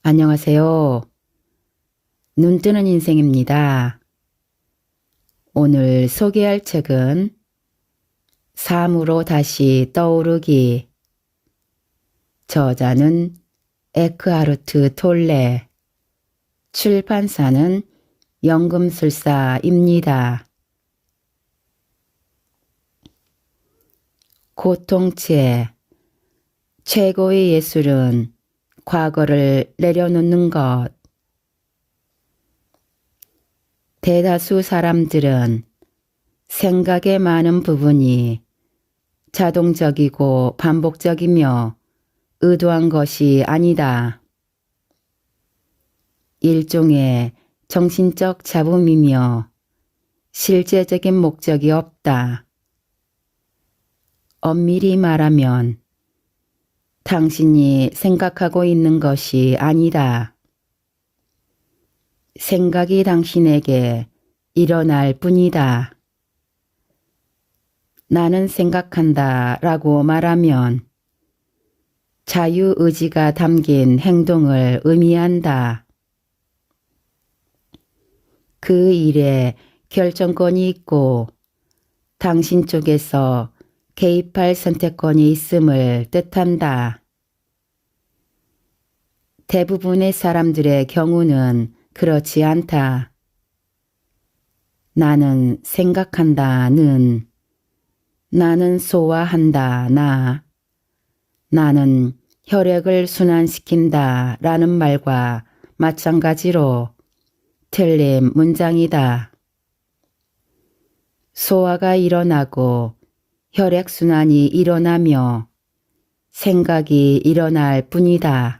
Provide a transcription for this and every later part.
안녕하세요. 눈뜨는 인생입니다. 오늘 소개할 책은 삶으로 다시 떠오르기. 저자는 에크하르트 톨레, 출판사는 연금술사입니다. 고통체, 최고의 예술은 과거를 내려놓는 것. 대다수 사람들은 생각의 많은 부분이 자동적이고 반복적이며 의도한 것이 아니다. 일종의 정신적 잡음이며 실제적인 목적이 없다. 엄밀히 말하면 당신이 생각하고 있는 것이 아니다. 생각이 당신에게 일어날 뿐이다. 나는 생각한다 라고 말하면 자유의지가 담긴 행동을 의미한다. 그 일에 결정권이 있고 당신 쪽에서 개입할 선택권이 있음을 뜻한다. 대부분의 사람들의 경우는 그렇지 않다. 나는 생각한다는, 나는 소화한다 나는 혈액을 순환시킨다 라는 말과 마찬가지로 틀린 문장이다. 소화가 일어나고 혈액순환이 일어나며 생각이 일어날 뿐이다.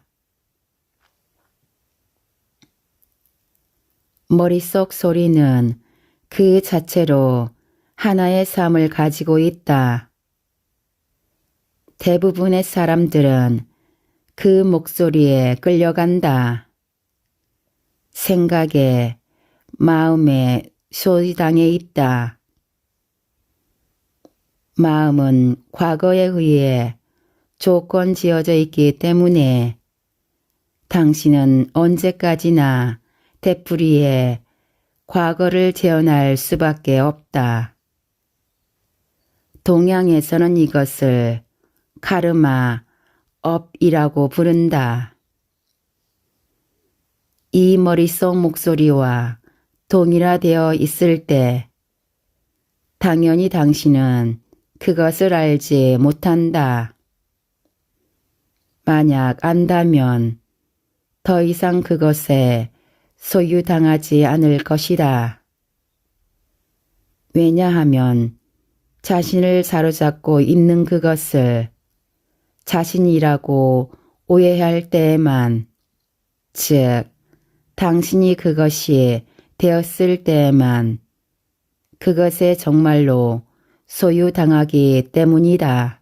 머릿속 소리는 그 자체로 하나의 삶을 가지고 있다. 대부분의 사람들은 그 목소리에 끌려간다. 생각에, 마음에 소리당해 있다. 마음은 과거에 의해 조건 지어져 있기 때문에 당신은 언제까지나 되풀이해 과거를 재현할 수밖에 없다. 동양에서는 이것을 카르마, 업이라고 부른다. 이 머릿속 목소리와 동일화되어 있을 때 당연히 당신은 그것을 알지 못한다. 만약 안다면 더 이상 그것에 소유당하지 않을 것이다. 왜냐하면 자신을 사로잡고 있는 그것을 자신이라고 오해할 때에만, 즉 당신이 그것이 되었을 때에만 그것에 정말로 소유당하기 때문이다.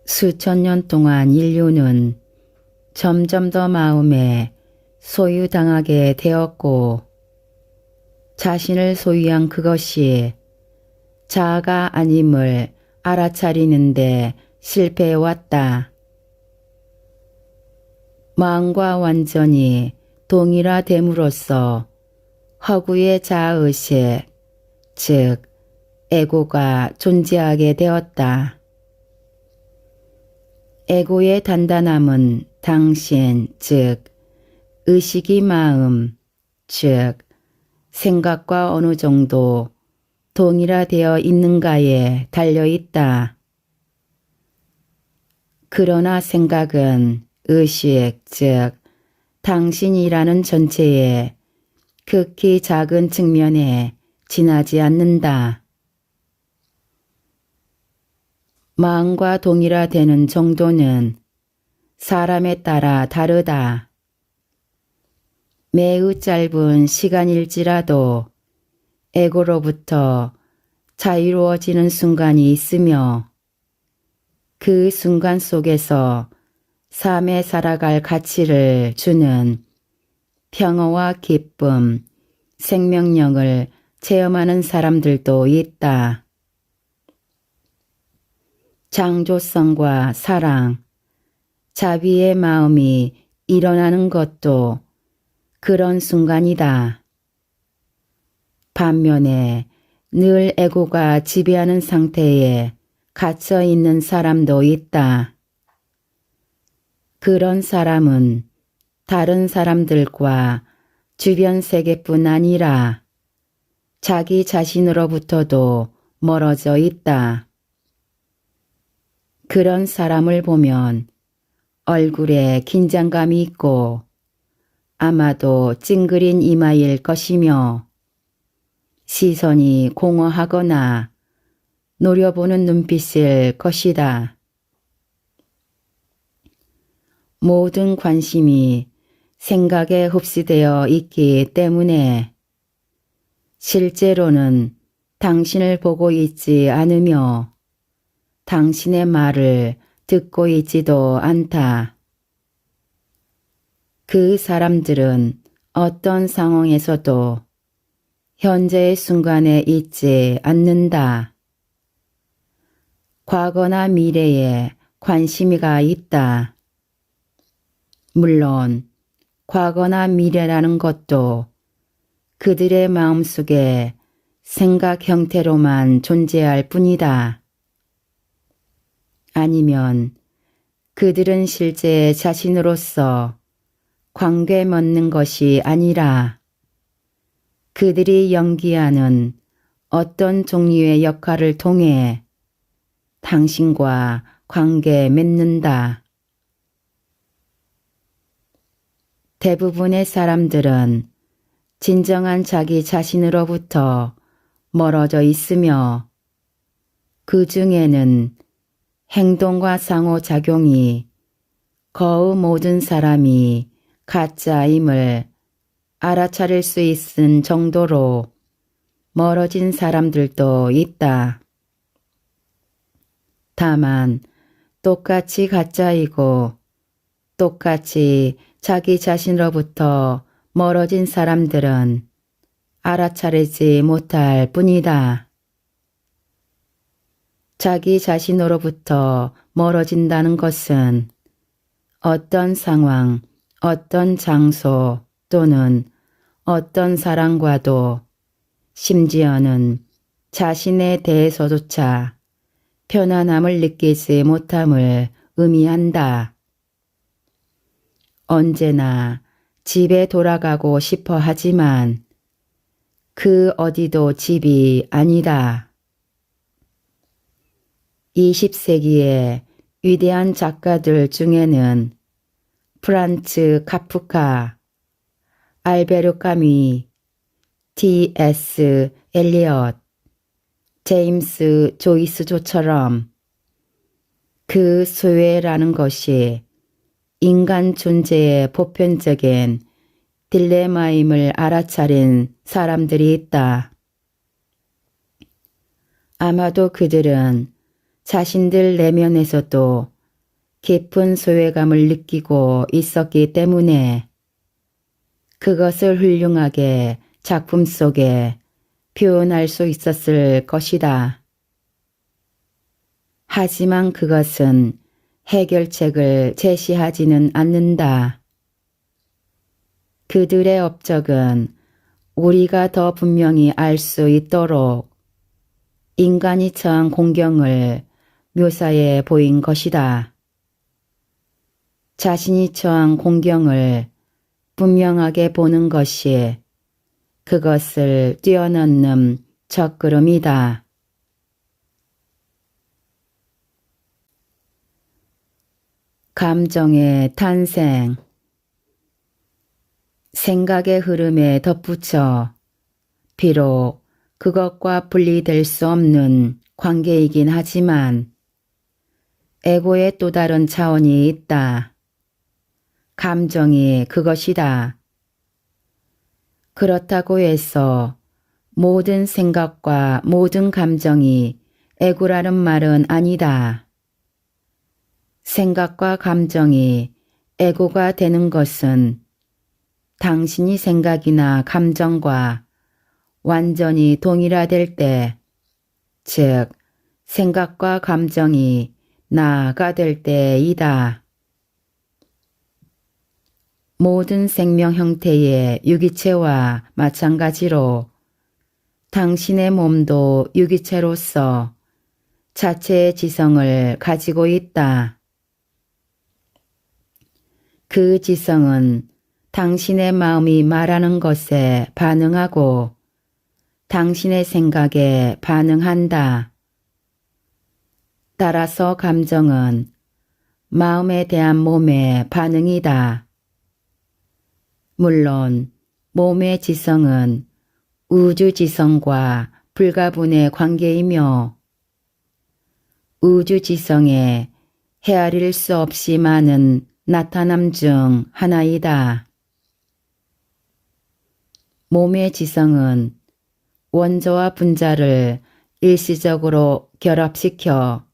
수천 년 동안 인류는 점점 더 마음에 소유당하게 되었고 자신을 소유한 그것이 자아가 아님을 알아차리는데 실패해왔다. 마음과 완전히 동일화됨으로써 허구의 자아의식, 즉 에고가 존재하게 되었다. 에고의 단단함은 당신, 즉 의식이 마음, 즉 생각과 어느 정도 동일화되어 있는가에 달려있다. 그러나 생각은 의식, 즉 당신이라는 전체의 극히 작은 측면에 지나지 않는다. 마음과 동일화되는 정도는 사람에 따라 다르다. 매우 짧은 시간일지라도 에고로부터 자유로워지는 순간이 있으며 그 순간 속에서 삶에 살아갈 가치를 주는 평화와 기쁨, 생명력을 체험하는 사람들도 있다. 창조성과 사랑, 자비의 마음이 일어나는 것도 그런 순간이다. 반면에 늘 애고가 지배하는 상태에 갇혀 있는 사람도 있다. 그런 사람은 다른 사람들과 주변 세계뿐 아니라 자기 자신으로부터도 멀어져 있다. 그런 사람을 보면 얼굴에 긴장감이 있고 아마도 찡그린 이마일 것이며 시선이 공허하거나 노려보는 눈빛일 것이다. 모든 관심이 생각에 흡수되어 있기 때문에 실제로는 당신을 보고 있지 않으며 당신의 말을 듣고 있지도 않다. 그 사람들은 어떤 상황에서도 현재의 순간에 있지 않는다. 과거나 미래에 관심이가 있다. 물론 과거나 미래라는 것도 그들의 마음속에 생각 형태로만 존재할 뿐이다. 아니면 그들은 실제 자신으로서 관계 맺는 것이 아니라 그들이 연기하는 어떤 종류의 역할을 통해 당신과 관계 맺는다. 대부분의 사람들은 진정한 자기 자신으로부터 멀어져 있으며 그 중에는 행동과 상호작용이 거의 모든 사람이 가짜임을 알아차릴 수 있는 정도로 멀어진 사람들도 있다. 다만 똑같이 가짜이고 똑같이 자기 자신으로부터 멀어진 사람들은 알아차리지 못할 뿐이다. 자기 자신으로부터 멀어진다는 것은 어떤 상황, 어떤 장소 또는 어떤 사람과도 심지어는 자신에 대해서조차 편안함을 느끼지 못함을 의미한다. 언제나 집에 돌아가고 싶어 하지만 그 어디도 집이 아니다. 20세기의 위대한 작가들 중에는 프란츠 카프카, 알베르 까미, T.S. 엘리엇, 제임스 조이스조처럼 그 소외라는 것이 인간 존재의 보편적인 딜레마임을 알아차린 사람들이 있다. 아마도 그들은 자신들 내면에서도 깊은 소외감을 느끼고 있었기 때문에 그것을 훌륭하게 작품 속에 표현할 수 있었을 것이다. 하지만 그것은 해결책을 제시하지는 않는다. 그들의 업적은 우리가 더 분명히 알 수 있도록 인간이 처한 공경을 묘사해 보인 것이다. 자신이 처한 공경을 분명하게 보는 것이 그것을 뛰어넘는 첫걸음이다. 감정의 탄생. 생각의 흐름에 덧붙여 비록 그것과 분리될 수 없는 관계이긴 하지만 에고의 또 다른 차원이 있다. 감정이 그것이다. 그렇다고 해서 모든 생각과 모든 감정이 에고라는 말은 아니다. 생각과 감정이 에고가 되는 것은 당신이 생각이나 감정과 완전히 동일화될 때, 즉 생각과 감정이 나가 될 때이다. 모든 생명 형태의 유기체와 마찬가지로 당신의 몸도 유기체로서 자체의 지성을 가지고 있다. 그 지성은 당신의 마음이 말하는 것에 반응하고 당신의 생각에 반응한다. 따라서 감정은 마음에 대한 몸의 반응이다. 물론 몸의 지성은 우주 지성과 불가분의 관계이며 우주 지성의 헤아릴 수 없이 많은 나타남 중 하나이다. 몸의 지성은 원자와 분자를 일시적으로 결합시켜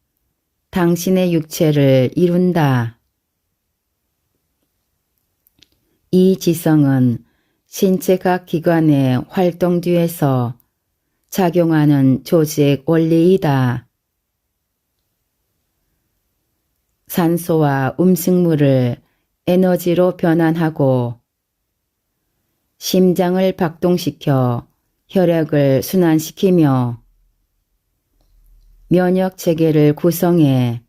당신의 육체를 이룬다. 이 지성은 신체 각 기관의 활동 뒤에서 작용하는 조직 원리이다. 산소와 음식물을 에너지로 변환하고 심장을 박동시켜 혈액을 순환시키며 면역 체계를 구성해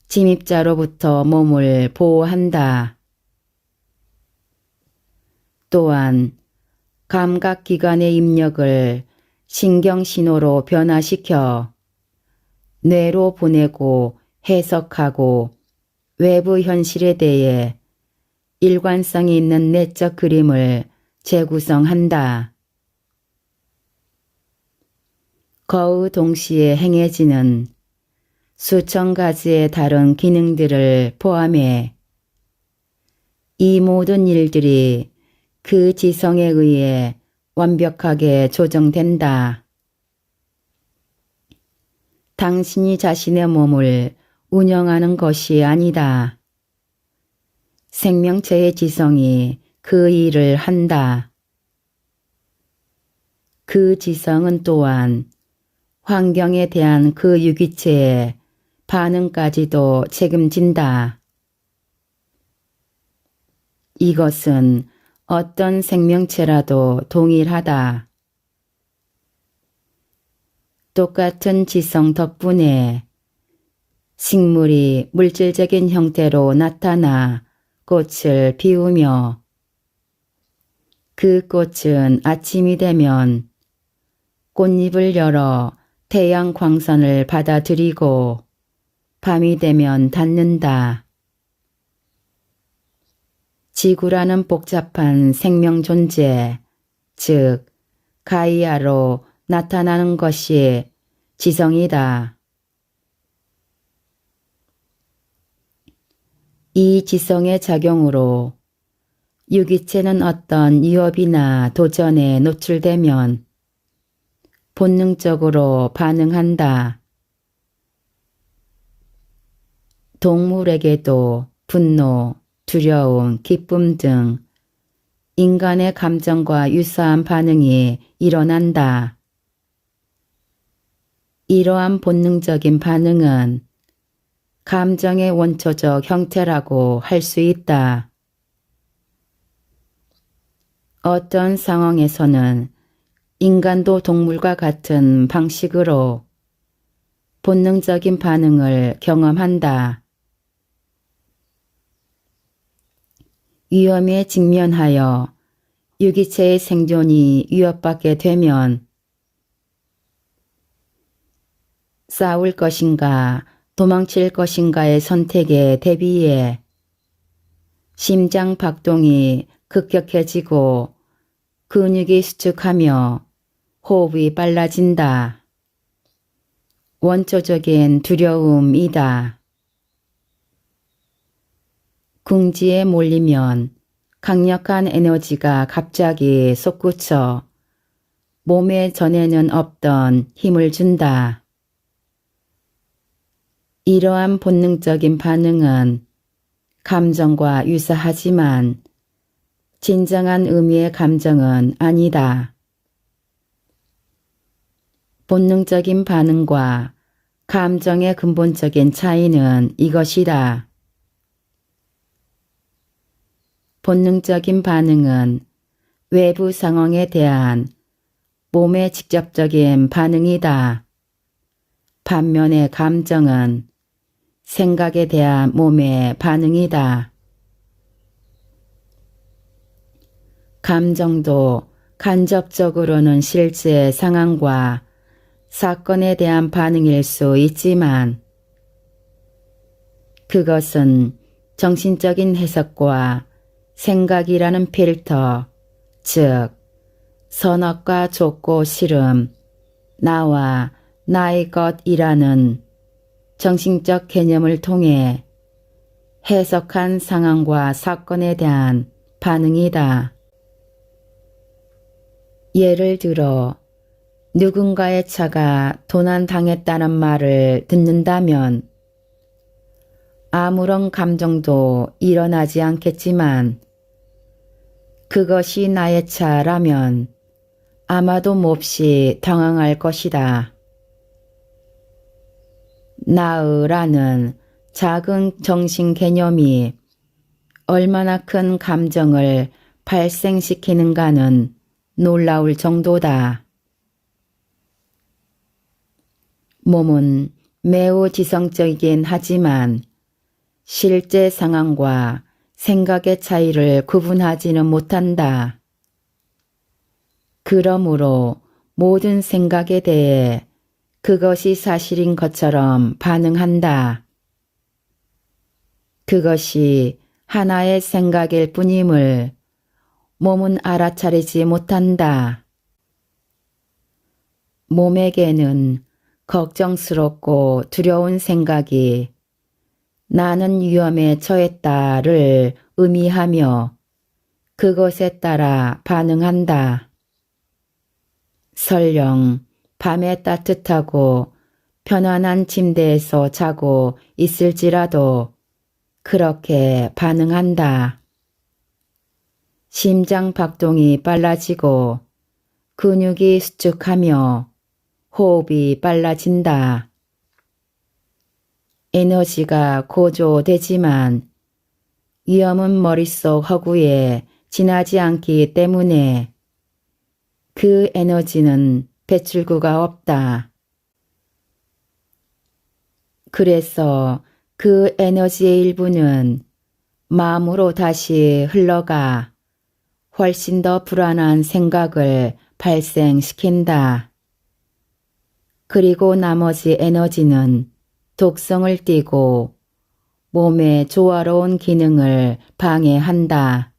침입자로부터 몸을 보호한다. 또한 감각기관의 입력을 신경신호로 변화시켜 뇌로 보내고 해석하고 외부 현실에 대해 일관성이 있는 내적 그림을 재구성한다. 거의 동시에 행해지는 수천 가지의 다른 기능들을 포함해 이 모든 일들이 그 지성에 의해 완벽하게 조정된다. 당신이 자신의 몸을 운영하는 것이 아니다. 생명체의 지성이 그 일을 한다. 그 지성은 또한 환경에 대한 그 유기체의 반응까지도 책임진다. 이것은 어떤 생명체라도 동일하다. 똑같은 지성 덕분에 식물이 물질적인 형태로 나타나 꽃을 피우며 그 꽃은 아침이 되면 꽃잎을 열어 태양 광선을 받아들이고 밤이 되면 닫는다. 지구라는 복잡한 생명 존재, 즉 가이아로 나타나는 것이 지성이다. 이 지성의 작용으로 유기체는 어떤 위협이나 도전에 노출되면 본능적으로 반응한다. 동물에게도 분노, 두려움, 기쁨 등 인간의 감정과 유사한 반응이 일어난다. 이러한 본능적인 반응은 감정의 원초적 형태라고 할 수 있다. 어떤 상황에서는 인간도 동물과 같은 방식으로 본능적인 반응을 경험한다. 위험에 직면하여 유기체의 생존이 위협받게 되면 싸울 것인가 도망칠 것인가의 선택에 대비해 심장 박동이 급격해지고 근육이 수축하며 호흡이 빨라진다. 원초적인 두려움이다. 궁지에 몰리면 강력한 에너지가 갑자기 솟구쳐 몸에 전에는 없던 힘을 준다. 이러한 본능적인 반응은 감정과 유사하지만 진정한 의미의 감정은 아니다. 본능적인 반응과 감정의 근본적인 차이는 이것이다. 본능적인 반응은 외부 상황에 대한 몸의 직접적인 반응이다. 반면에 감정은 생각에 대한 몸의 반응이다. 감정도 간접적으로는 실제 상황과 사건에 대한 반응일 수 있지만 그것은 정신적인 해석과 생각이라는 필터, 즉 선악과 좋고 싫음, 나와 나의 것이라는 정신적 개념을 통해 해석한 상황과 사건에 대한 반응이다. 예를 들어 누군가의 차가 도난당했다는 말을 듣는다면 아무런 감정도 일어나지 않겠지만 그것이 나의 차라면 아마도 몹시 당황할 것이다. 나의라는 작은 정신 개념이 얼마나 큰 감정을 발생시키는가는 놀라울 정도다. 몸은 매우 지성적이긴 하지만 실제 상황과 생각의 차이를 구분하지는 못한다. 그러므로 모든 생각에 대해 그것이 사실인 것처럼 반응한다. 그것이 하나의 생각일 뿐임을 몸은 알아차리지 못한다. 몸에게는 걱정스럽고 두려운 생각이 나는 위험에 처했다를 의미하며 그것에 따라 반응한다. 설령 밤에 따뜻하고 편안한 침대에서 자고 있을지라도 그렇게 반응한다. 심장 박동이 빨라지고 근육이 수축하며 호흡이 빨라진다. 에너지가 고조되지만 위험은 머릿속 허구에 지나지 않기 때문에 그 에너지는 배출구가 없다. 그래서 그 에너지의 일부는 마음으로 다시 흘러가 훨씬 더 불안한 생각을 발생시킨다. 그리고 나머지 에너지는 독성을 띠고 몸의 조화로운 기능을 방해한다.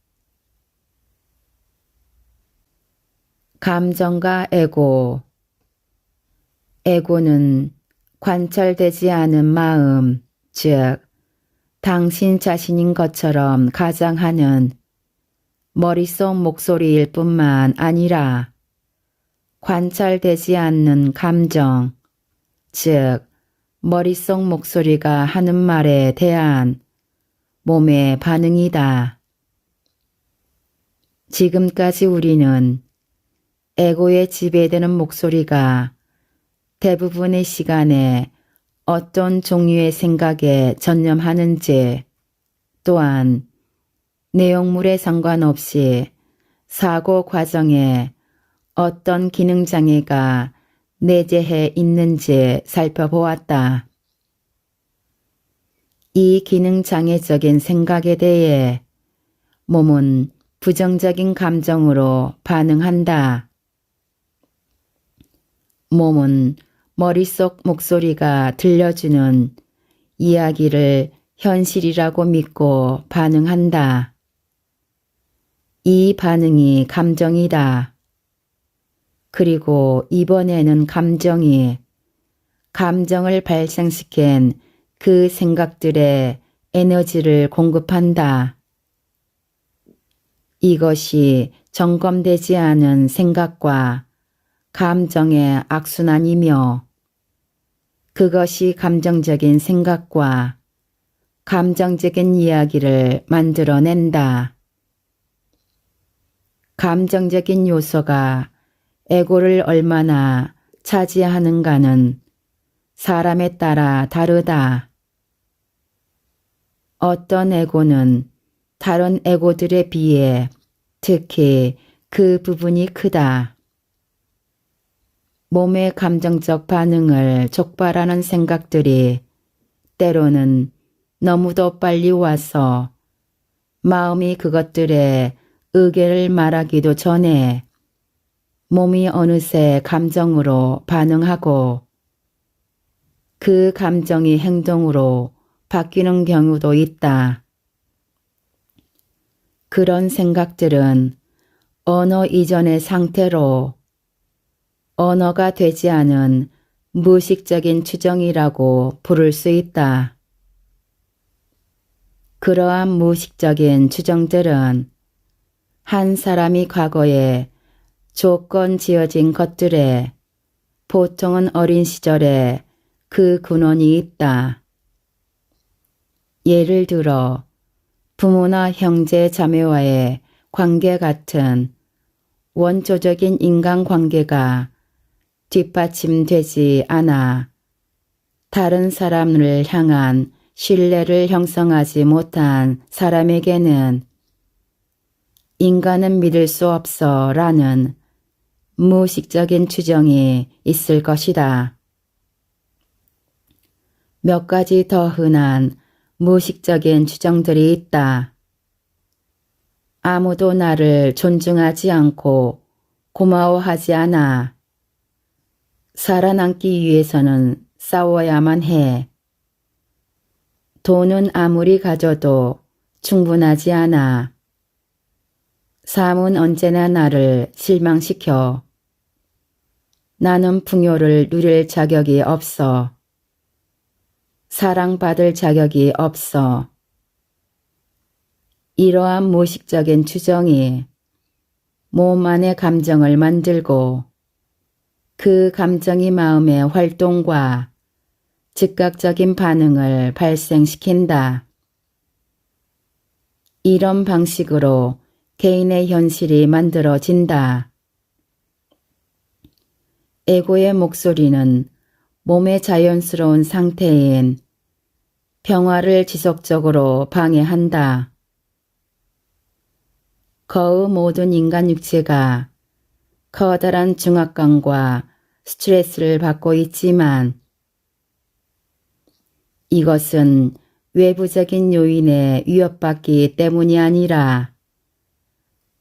감정과 에고. 에고는 관찰되지 않은 마음, 즉 당신 자신인 것처럼 가장하는 머릿속 목소리일 뿐만 아니라 관찰되지 않는 감정, 즉 머릿속 목소리가 하는 말에 대한 몸의 반응이다. 지금까지 우리는 에고에 지배되는 목소리가 대부분의 시간에 어떤 종류의 생각에 전념하는지, 또한 내용물에 상관없이 사고 과정에 어떤 기능장애가 내재해 있는지 살펴보았다. 이 기능장애적인 생각에 대해 몸은 부정적인 감정으로 반응한다. 몸은 머릿속 목소리가 들려주는 이야기를 현실이라고 믿고 반응한다. 이 반응이 감정이다. 그리고 이번에는 감정을 발생시킨 그 생각들의 에너지를 공급한다. 이것이 점검되지 않은 생각과 감정의 악순환이며 그것이 감정적인 생각과 감정적인 이야기를 만들어낸다. 감정적인 요소가 에고를 얼마나 차지하는가는 사람에 따라 다르다. 어떤 에고는 다른 에고들에 비해 특히 그 부분이 크다. 몸의 감정적 반응을 촉발하는 생각들이 때로는 너무도 빨리 와서 마음이 그것들의 의견을 말하기도 전에 몸이 어느새 감정으로 반응하고 그 감정이 행동으로 바뀌는 경우도 있다. 그런 생각들은 언어 이전의 상태로 언어가 되지 않은 무의식적인 추정이라고 부를 수 있다. 그러한 무의식적인 추정들은 한 사람이 과거에 조건 지어진 것들에 보통은 어린 시절에 그 근원이 있다. 예를 들어 부모나 형제 자매와의 관계 같은 원초적인 인간관계가 뒷받침되지 않아 다른 사람을 향한 신뢰를 형성하지 못한 사람에게는 인간은 믿을 수 없어 라는 무의식적인 추정이 있을 것이다. 몇 가지 더 흔한 무의식적인 추정들이 있다. 아무도 나를 존중하지 않고 고마워하지 않아. 살아남기 위해서는 싸워야만 해. 돈은 아무리 가져도 충분하지 않아. 삶은 언제나 나를 실망시켜. 나는 풍요를 누릴 자격이 없어. 사랑받을 자격이 없어. 이러한 무의식적인 추정이 몸 안의 감정을 만들고 그 감정이 마음의 활동과 즉각적인 반응을 발생시킨다. 이런 방식으로 개인의 현실이 만들어진다. 에고의 목소리는 몸의 자연스러운 상태인 평화를 지속적으로 방해한다. 거의 모든 인간 육체가 커다란 중압감과 스트레스를 받고 있지만 이것은 외부적인 요인에 위협받기 때문이 아니라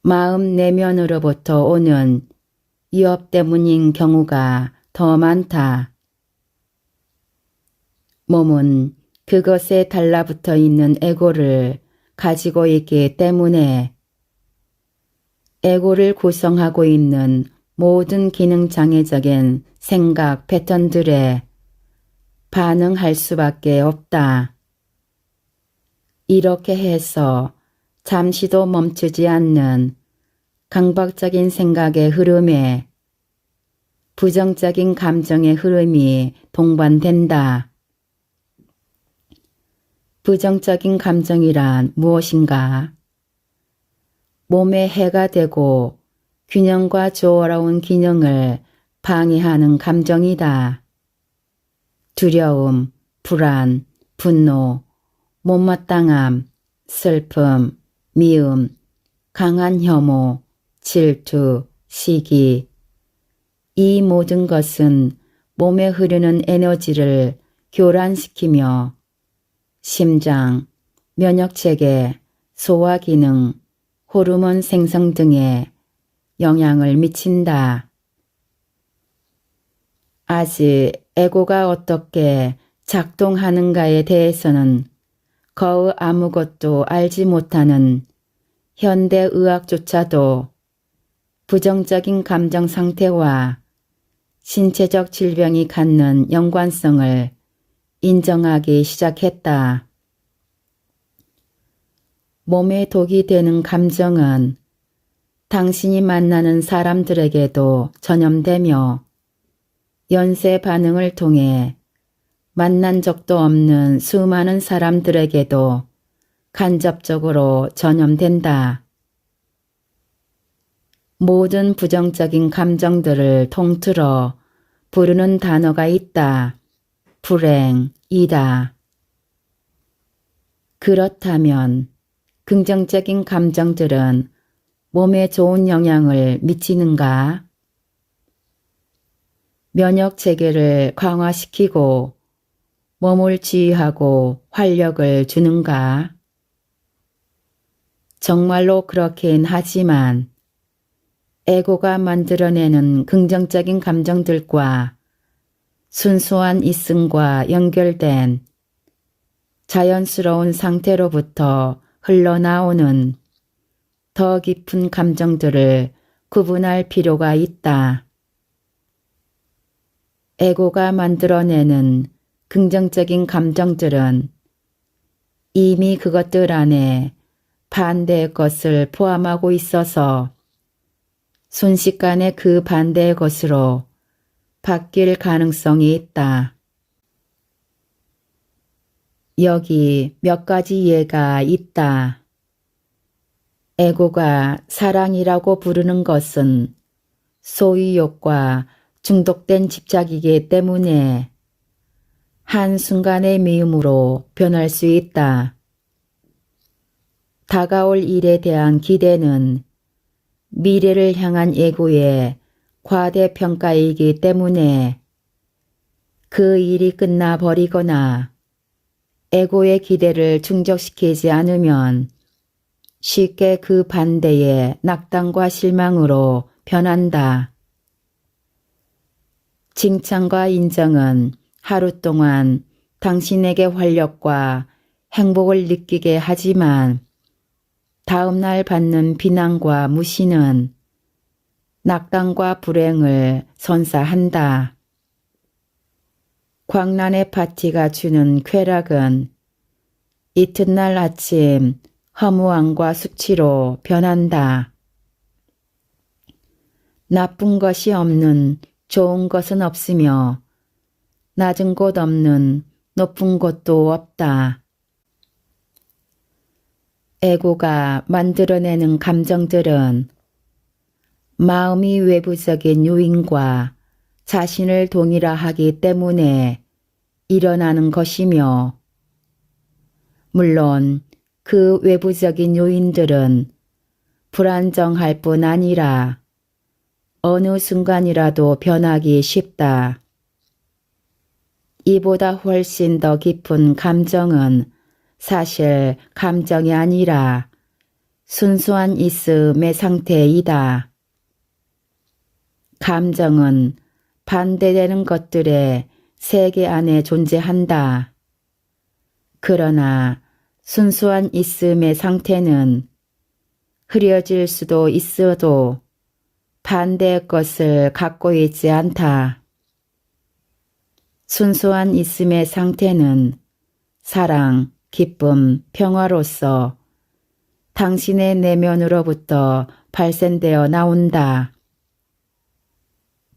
마음 내면으로부터 오는 위협 때문인 경우가 더 많다. 몸은 그것에 달라붙어 있는 에고를 가지고 있기 때문에 에고를 구성하고 있는 모든 기능장애적인 생각 패턴들에 반응할 수밖에 없다. 이렇게 해서 잠시도 멈추지 않는 강박적인 생각의 흐름에 부정적인 감정의 흐름이 동반된다. 부정적인 감정이란 무엇인가? 몸에 해가 되고 균형과 조화로운 기능을 방해하는 감정이다. 두려움, 불안, 분노, 못마땅함, 슬픔, 미움, 강한 혐오, 질투, 시기. 이 모든 것은 몸에 흐르는 에너지를 교란시키며 심장, 면역체계, 소화기능, 호르몬 생성 등에 영향을 미친다. 아직 에고가 어떻게 작동하는가에 대해서는 거의 아무것도 알지 못하는 현대의학조차도 부정적인 감정 상태와 신체적 질병이 갖는 연관성을 인정하기 시작했다. 몸에 독이 되는 감정은 당신이 만나는 사람들에게도 전염되며 연쇄 반응을 통해 만난 적도 없는 수많은 사람들에게도 간접적으로 전염된다. 모든 부정적인 감정들을 통틀어 부르는 단어가 있다. 불행이다. 그렇다면 긍정적인 감정들은 몸에 좋은 영향을 미치는가? 면역 체계를 강화시키고 몸을 지휘하고 활력을 주는가? 정말로 그렇긴 하지만 에고가 만들어내는 긍정적인 감정들과 순수한 이승과 연결된 자연스러운 상태로부터 흘러나오는 더 깊은 감정들을 구분할 필요가 있다. 에고가 만들어내는 긍정적인 감정들은 이미 그것들 안에 반대의 것을 포함하고 있어서 순식간에 그 반대의 것으로 바뀔 가능성이 있다. 여기 몇 가지 예가 있다. 에고가 사랑이라고 부르는 것은 소유욕과 중독된 집착이기 때문에 한순간의 미움으로 변할 수 있다. 다가올 일에 대한 기대는 미래를 향한 에고의 과대평가이기 때문에 그 일이 끝나버리거나 에고의 기대를 충족시키지 않으면 쉽게 그 반대의 낙담과 실망으로 변한다. 칭찬과 인정은 하루 동안 당신에게 활력과 행복을 느끼게 하지만 다음날 받는 비난과 무시는 낙담과 불행을 선사한다. 광란의 파티가 주는 쾌락은 이튿날 아침 허무함과 수치로 변한다. 나쁜 것이 없는 좋은 것은 없으며 낮은 곳 없는 높은 곳도 없다. 에고가 만들어내는 감정들은 마음이 외부적인 요인과 자신을 동일화하기 때문에 일어나는 것이며, 물론 그 외부적인 요인들은 불안정할 뿐 아니라 어느 순간이라도 변하기 쉽다. 이보다 훨씬 더 깊은 감정은 사실 감정이 아니라 순수한 있음의 상태이다. 감정은 반대되는 것들의 세계 안에 존재한다. 그러나 순수한 있음의 상태는 흐려질 수도 있어도 반대의 것을 갖고 있지 않다. 순수한 있음의 상태는 사랑, 기쁨, 평화로서 당신의 내면으로부터 발생되어 나온다.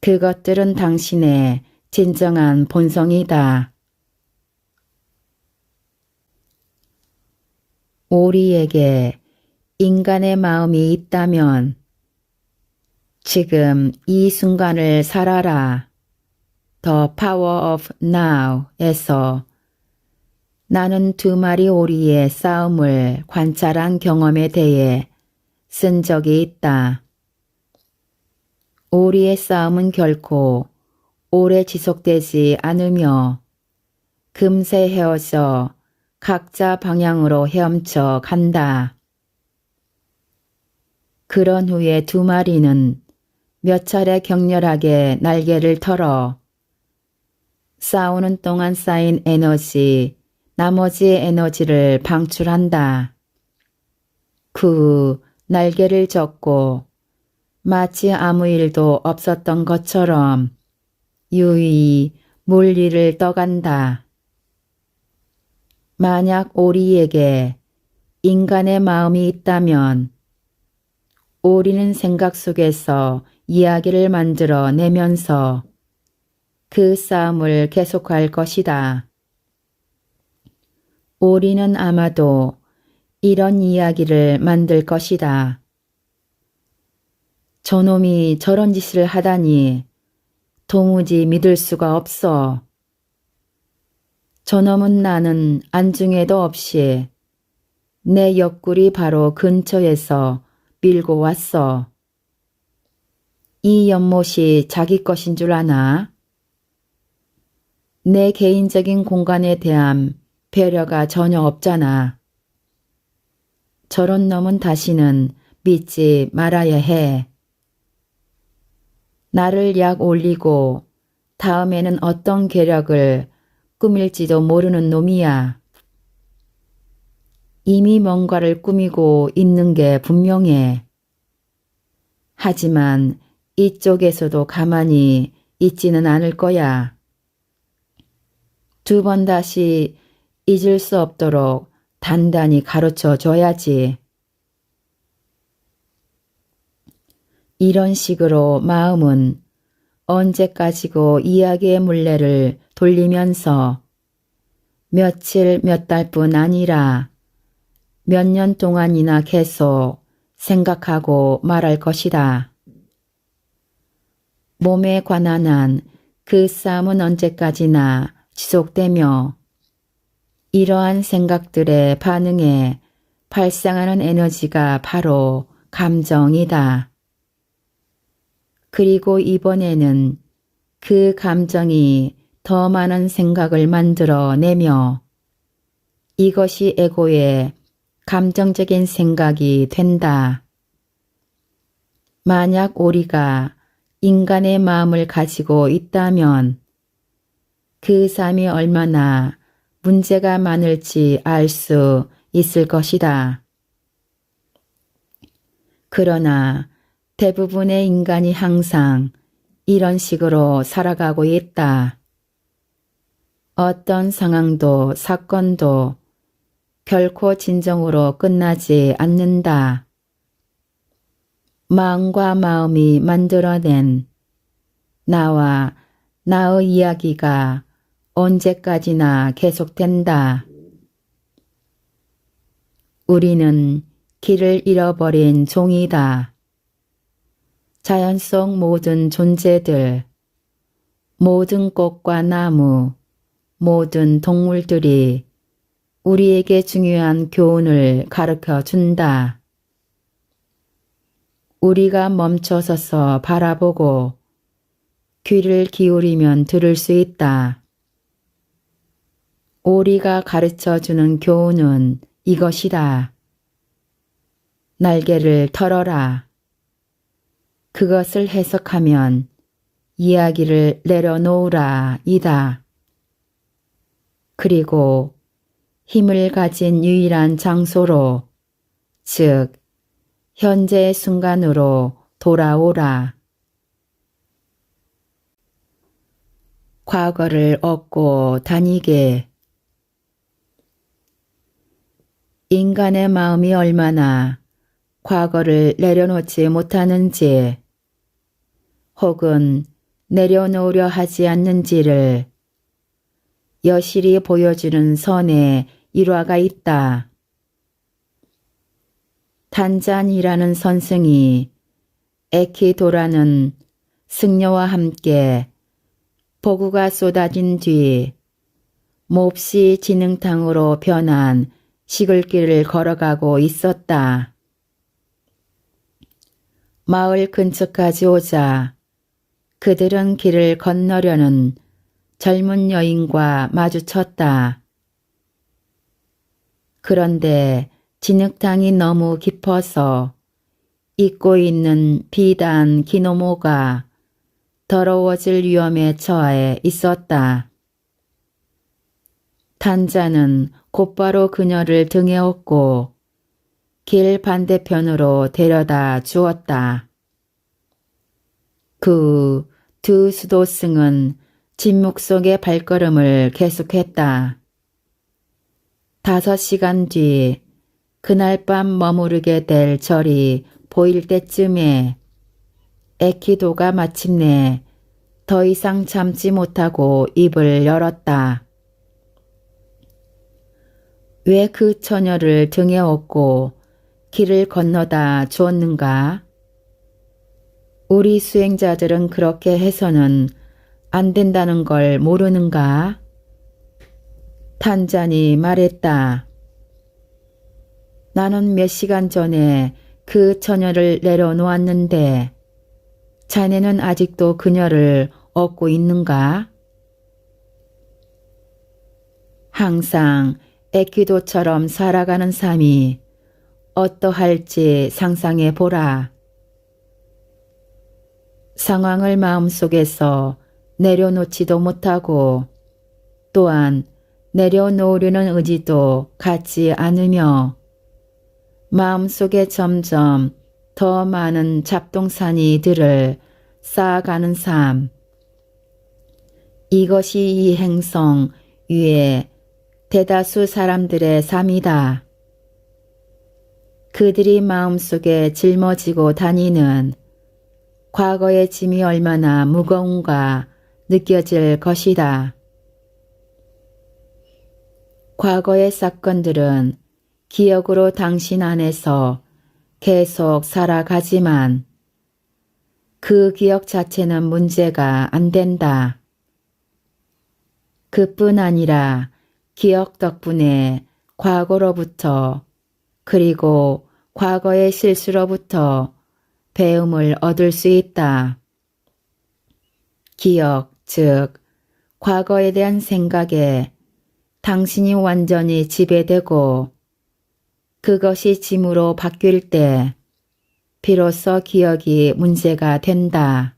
그것들은 당신의 진정한 본성이다. 우리에게 인간의 마음이 있다면 지금 이 순간을 살아라. The Power of Now에서 나는 두 마리 오리의 싸움을 관찰한 경험에 대해 쓴 적이 있다. 오리의 싸움은 결코 오래 지속되지 않으며 금세 헤어져 각자 방향으로 헤엄쳐 간다. 그런 후에 두 마리는 몇 차례 격렬하게 날개를 털어 싸우는 동안 쌓인 에너지, 나머지의 에너지를 방출한다. 그 후 날개를 젓고 마치 아무 일도 없었던 것처럼 유유히 물리를 떠간다. 만약 오리에게 인간의 마음이 있다면 오리는 생각 속에서 이야기를 만들어 내면서 그 싸움을 계속할 것이다. 오리는 아마도 이런 이야기를 만들 것이다. 저놈이 저런 짓을 하다니 도무지 믿을 수가 없어. 저놈은 나는 안중에도 없이 내 옆구리 바로 근처에서 밀고 왔어. 이 연못이 자기 것인 줄 아나? 내 개인적인 공간에 대한 배려가 전혀 없잖아. 저런 놈은 다시는 믿지 말아야 해. 나를 약 올리고 다음에는 어떤 계략을 꾸밀지도 모르는 놈이야. 이미 뭔가를 꾸미고 있는 게 분명해. 하지만 이쪽에서도 가만히 있지는 않을 거야. 2번 다시 잊을 수 없도록 단단히 가르쳐 줘야지. 이런 식으로 마음은 언제까지고 이야기의 물레를 돌리면서 며칠 몇 달뿐 아니라 몇 년 동안이나 계속 생각하고 말할 것이다. 몸에 관한 한 그 싸움은 언제까지나 지속되며 이러한 생각들의 반응에 발생하는 에너지가 바로 감정이다. 그리고 이번에는 그 감정이 더 많은 생각을 만들어내며 이것이 에고의 감정적인 생각이 된다. 만약 우리가 인간의 마음을 가지고 있다면 그 삶이 얼마나 문제가 많을지 알 수 있을 것이다. 그러나 대부분의 인간이 항상 이런 식으로 살아가고 있다. 어떤 상황도 사건도 결코 진정으로 끝나지 않는다. 마음과 마음이 만들어낸 나와 나의 이야기가 언제까지나 계속된다. 우리는 길을 잃어버린 종이다. 자연 속 모든 존재들, 모든 꽃과 나무, 모든 동물들이 우리에게 중요한 교훈을 가르쳐 준다. 우리가 멈춰서서 바라보고 귀를 기울이면 들을 수 있다. 우리가 가르쳐주는 교훈은 이것이다. 날개를 털어라. 그것을 해석하면 이야기를 내려놓으라 이다. 그리고 힘을 가진 유일한 장소로, 즉 현재의 순간으로 돌아오라. 과거를 얻고 다니게. 인간의 마음이 얼마나 과거를 내려놓지 못하는지 혹은 내려놓으려 하지 않는지를 여실히 보여주는 선의 일화가 있다. 단잔이라는 선생이 에키도라는 승려와 함께 폭우가 쏟아진 뒤 몹시 진흙탕으로 변한 시골길을 걸어가고 있었다. 마을 근처까지 오자 그들은 길을 건너려는 젊은 여인과 마주쳤다. 그런데 진흙탕이 너무 깊어서 입고 있는 비단 기노모가 더러워질 위험에 처해 있었다. 탄자는 곧바로 그녀를 등에 업고 길 반대편으로 데려다 주었다. 그 두 수도승은 침묵 속의 발걸음을 계속했다. 5시간 뒤 그날 밤 머무르게 될 절이 보일 때쯤에 에키도가 마침내 더 이상 참지 못하고 입을 열었다. 왜 그 처녀를 등에 업고 길을 건너다 주었는가? 우리 수행자들은 그렇게 해서는 안 된다는 걸 모르는가? 탄잔이 말했다. 나는 몇 시간 전에 그 처녀를 내려놓았는데 자네는 아직도 그녀를 얻고 있는가? 항상 애기도처럼 살아가는 삶이 어떠할지 상상해 보라. 상황을 마음속에서 내려놓지도 못하고 또한 내려놓으려는 의지도 갖지 않으며 마음속에 점점 더 많은 잡동사니 들을 쌓아가는 삶. 이것이 이 행성 위에 대다수 사람들의 삶이다. 그들이 마음속에 짊어지고 다니는 과거의 짐이 얼마나 무거운가 느껴질 것이다. 과거의 사건들은 기억으로 당신 안에서 계속 살아가지만 그 기억 자체는 문제가 안 된다. 그뿐 아니라 기억 덕분에 과거로부터 그리고 과거의 실수로부터 배움을 얻을 수 있다. 기억, 즉 과거에 대한 생각에 당신이 완전히 지배되고 그것이 짐으로 바뀔 때 비로소 기억이 문제가 된다.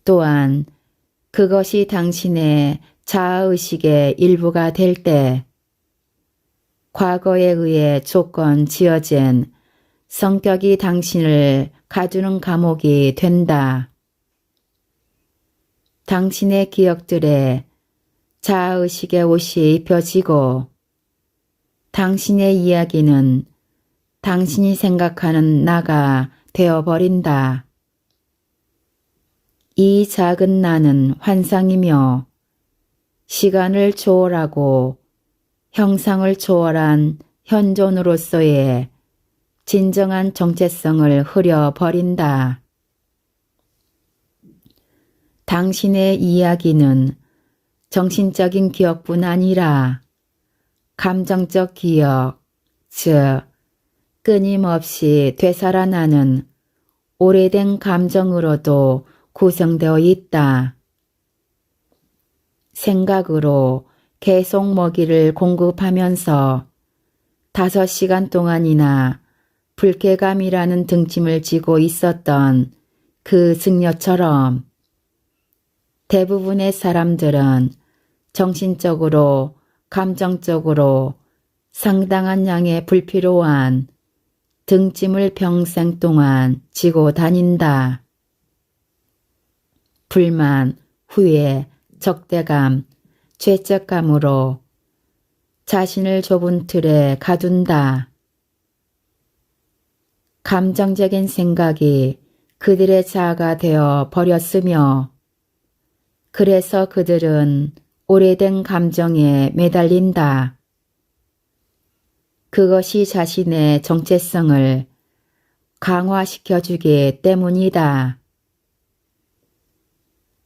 또한 그것이 당신의 자아의식의 일부가 될 때 과거에 의해 조건 지어진 성격이 당신을 가두는 감옥이 된다. 당신의 기억들에 자아의식의 옷이 입혀지고 당신의 이야기는 당신이 생각하는 나가 되어버린다. 이 작은 나는 환상이며 시간을 초월하고 형상을 초월한 현존으로서의 진정한 정체성을 흐려버린다. 당신의 이야기는 정신적인 기억뿐 아니라 감정적 기억, 즉 끊임없이 되살아나는 오래된 감정으로도 구성되어 있다. 생각으로 계속 먹이를 공급하면서 5시간 동안이나 불쾌감이라는 등짐을 지고 있었던 그 승려처럼 대부분의 사람들은 정신적으로, 감정적으로 상당한 양의 불필요한 등짐을 평생 동안 지고 다닌다. 불만, 후회, 적대감, 죄책감으로 자신을 좁은 틀에 가둔다. 감정적인 생각이 그들의 자아가 되어 버렸으며 그래서 그들은 오래된 감정에 매달린다. 그것이 자신의 정체성을 강화시켜주기 때문이다.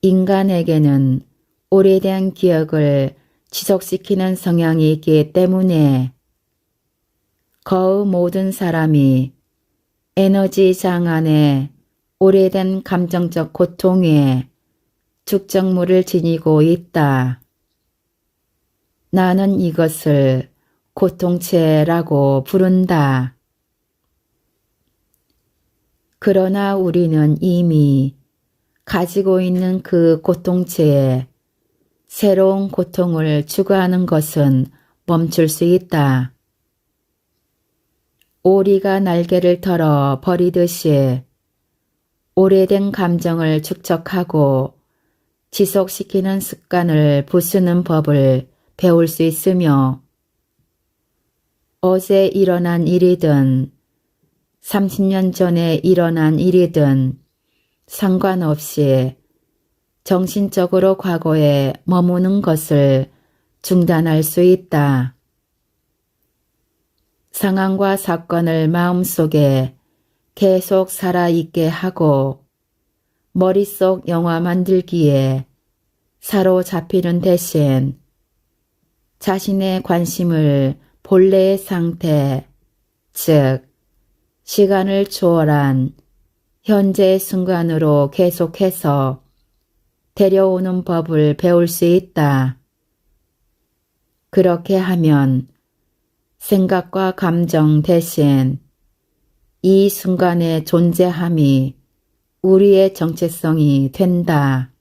인간에게는 오래된 기억을 지속시키는 성향이 있기 때문에 거의 모든 사람이 에너지 장안에 오래된 감정적 고통에 축적물을 지니고 있다. 나는 이것을 고통체라고 부른다. 그러나 우리는 이미 가지고 있는 그 고통체에 새로운 고통을 추가하는 것은 멈출 수 있다. 오리가 날개를 털어 버리듯이 오래된 감정을 축적하고 지속시키는 습관을 부수는 법을 배울 수 있으며 어제 일어난 일이든 30년 전에 일어난 일이든 상관없이 정신적으로 과거에 머무는 것을 중단할 수 있다. 상황과 사건을 마음속에 계속 살아있게 하고 머릿속 영화 만들기에 사로잡히는 대신 자신의 관심을 본래의 상태, 즉 시간을 초월한 현재의 순간으로 계속해서 데려오는 법을 배울 수 있다. 그렇게 하면 생각과 감정 대신 이 순간의 존재함이 우리의 정체성이 된다.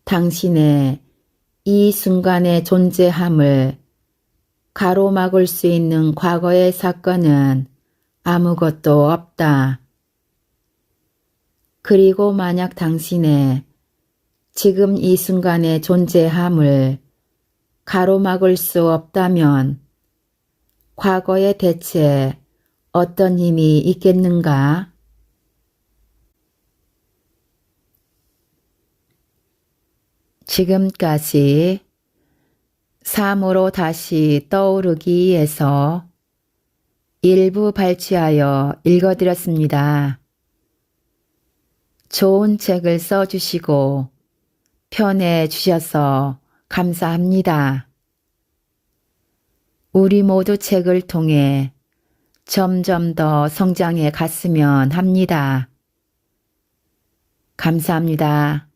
당신의 이 순간의 존재함을 가로막을 수 있는 과거의 사건은 아무것도 없다. 그리고 만약 당신의 지금 이 순간의 존재함을 가로막을 수 없다면 과거에 대체 어떤 힘이 있겠는가? 지금까지 삶으로 다시 떠오르기에서 일부 발췌하여 읽어드렸습니다. 좋은 책을 써주시고 편해 주셔서 감사합니다. 우리 모두 책을 통해 점점 더 성장해 갔으면 합니다. 감사합니다.